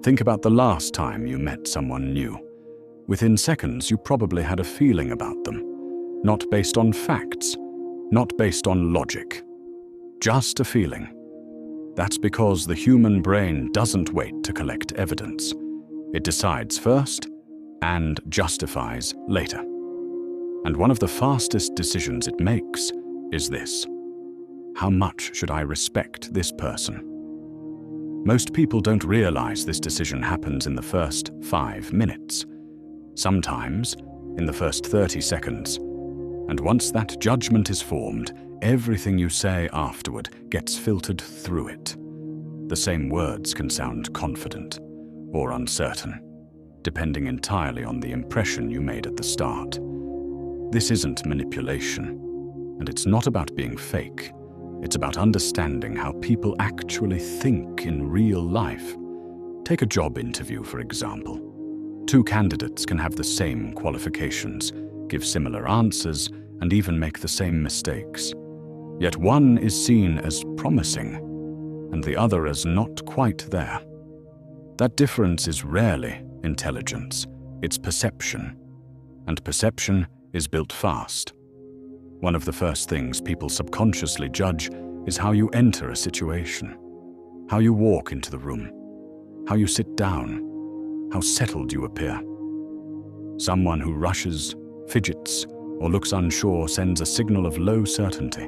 Think about the last time you met someone new. Within seconds, you probably had a feeling about them. Not based on facts, not based on logic. Just a feeling. That's because the human brain doesn't wait to collect evidence. It decides first and justifies later. And one of the fastest decisions it makes is this: how much should I respect this person? Most people don't realize this decision happens in the first 5 minutes. Sometimes in the first 30 seconds. And once that judgment is formed, everything you say afterward gets filtered through it. The same words can sound confident or uncertain, depending entirely on the impression you made at the start. This isn't manipulation, and it's not about being fake. It's about understanding how people actually think in real life. Take a job interview, for example. 2 candidates can have the same qualifications, give similar answers, and even make the same mistakes. Yet one is seen as promising, and the other as not quite there. That difference is rarely intelligence, it's perception. And perception is built fast. One of the first things people subconsciously judge is how you enter a situation, how you walk into the room, how you sit down, how settled you appear. Someone who rushes, fidgets, or looks unsure sends a signal of low certainty,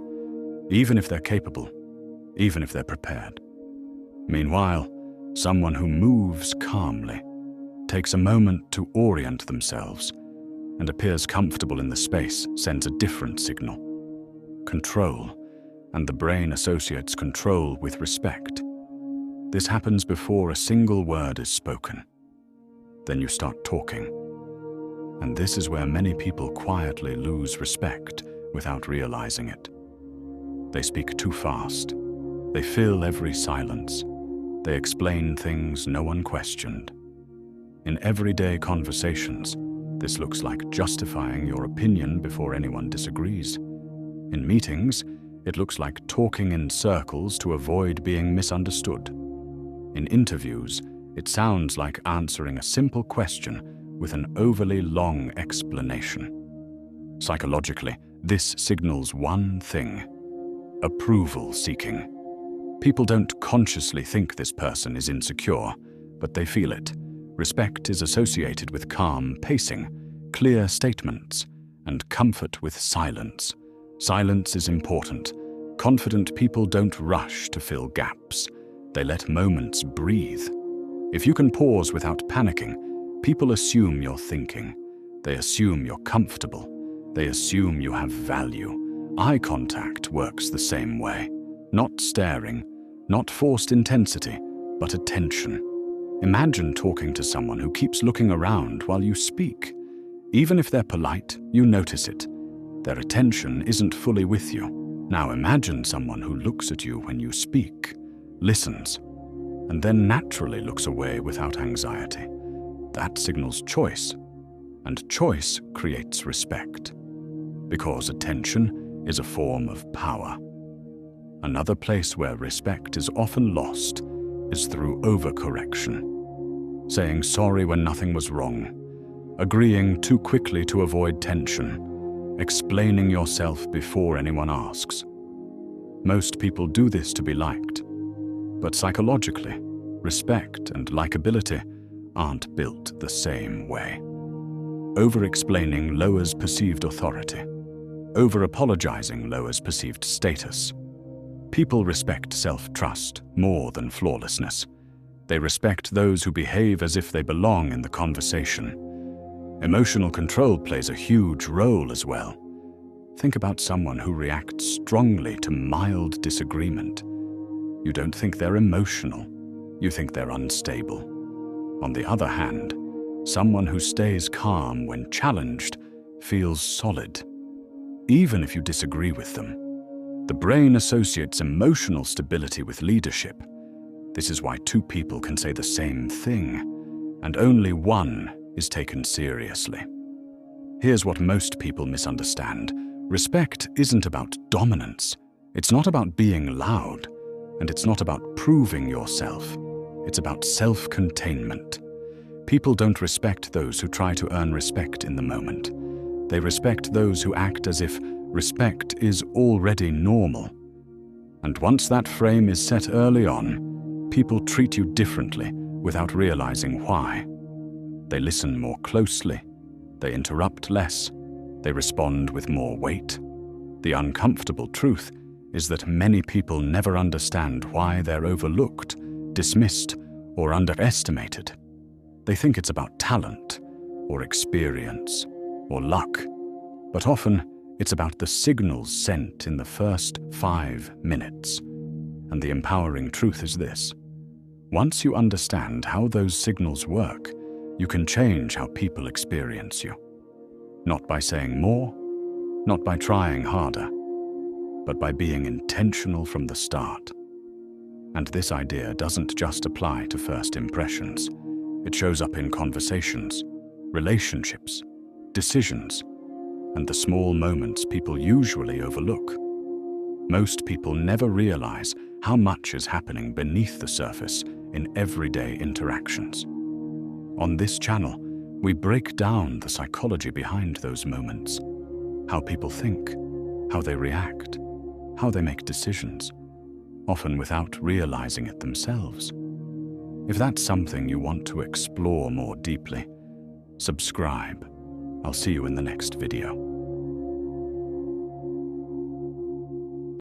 even if they're capable, even if they're prepared. Meanwhile, someone who moves calmly, takes a moment to orient themselves, and appears comfortable in the space sends a different signal. Control, and the brain associates control with respect. This happens before a single word is spoken. Then you start talking. And this is where many people quietly lose respect without realizing it. They speak too fast. They fill every silence. They explain things no one questioned. In everyday conversations, this looks like justifying your opinion before anyone disagrees. In meetings, it looks like talking in circles to avoid being misunderstood. In interviews, it sounds like answering a simple question with an overly long explanation. Psychologically, this signals one thing: approval seeking. People don't consciously think this person is insecure, but they feel it. Respect is associated with calm pacing, clear statements, and comfort with silence. Silence is important. Confident people don't rush to fill gaps. They let moments breathe. If you can pause without panicking, people assume you're thinking. They assume you're comfortable. They assume you have value. Eye contact works the same way. Not staring, not forced intensity, but attention. Imagine talking to someone who keeps looking around while you speak. Even if they're polite, you notice it. Their attention isn't fully with you. Now imagine someone who looks at you when you speak, listens, and then naturally looks away without anxiety. That signals choice, and choice creates respect, because attention is a form of power. Another place where respect is often lost is through overcorrection. Saying sorry when nothing was wrong, agreeing too quickly to avoid tension, explaining yourself before anyone asks. Most people do this to be liked, but psychologically, respect and likability aren't built the same way. Over-explaining lowers perceived authority. Over-apologizing lowers perceived status. People respect self-trust more than flawlessness. They respect those who behave as if they belong in the conversation. Emotional control plays a huge role as well. Think about someone who reacts strongly to mild disagreement. You don't think they're emotional. You think they're unstable. On the other hand, someone who stays calm when challenged feels solid, even if you disagree with them. The brain associates emotional stability with leadership. This is why 2 people can say the same thing, and only one is taken seriously. Here's what most people misunderstand. Respect isn't about dominance. It's not about being loud, and it's not about proving yourself. It's about self-containment. People don't respect those who try to earn respect in the moment. They respect those who act as if respect is already normal. And once that frame is set early on, people treat you differently without realizing why. They listen more closely, they interrupt less, they respond with more weight. The uncomfortable truth is that many people never understand why they're overlooked, dismissed, or underestimated. They think it's about talent, or experience, or luck, but often it's about the signals sent in the first 5 minutes. And the empowering truth is this: once you understand how those signals work, you can change how people experience you. Not by saying more, not by trying harder, but by being intentional from the start. And this idea doesn't just apply to first impressions. It shows up in conversations, relationships, decisions, and the small moments people usually overlook. Most people never realize how much is happening beneath the surface in everyday interactions. On this channel, we break down the psychology behind those moments, how people think, how they react, how they make decisions, often without realizing it themselves. If that's something you want to explore more deeply, subscribe. I'll see you in the next video.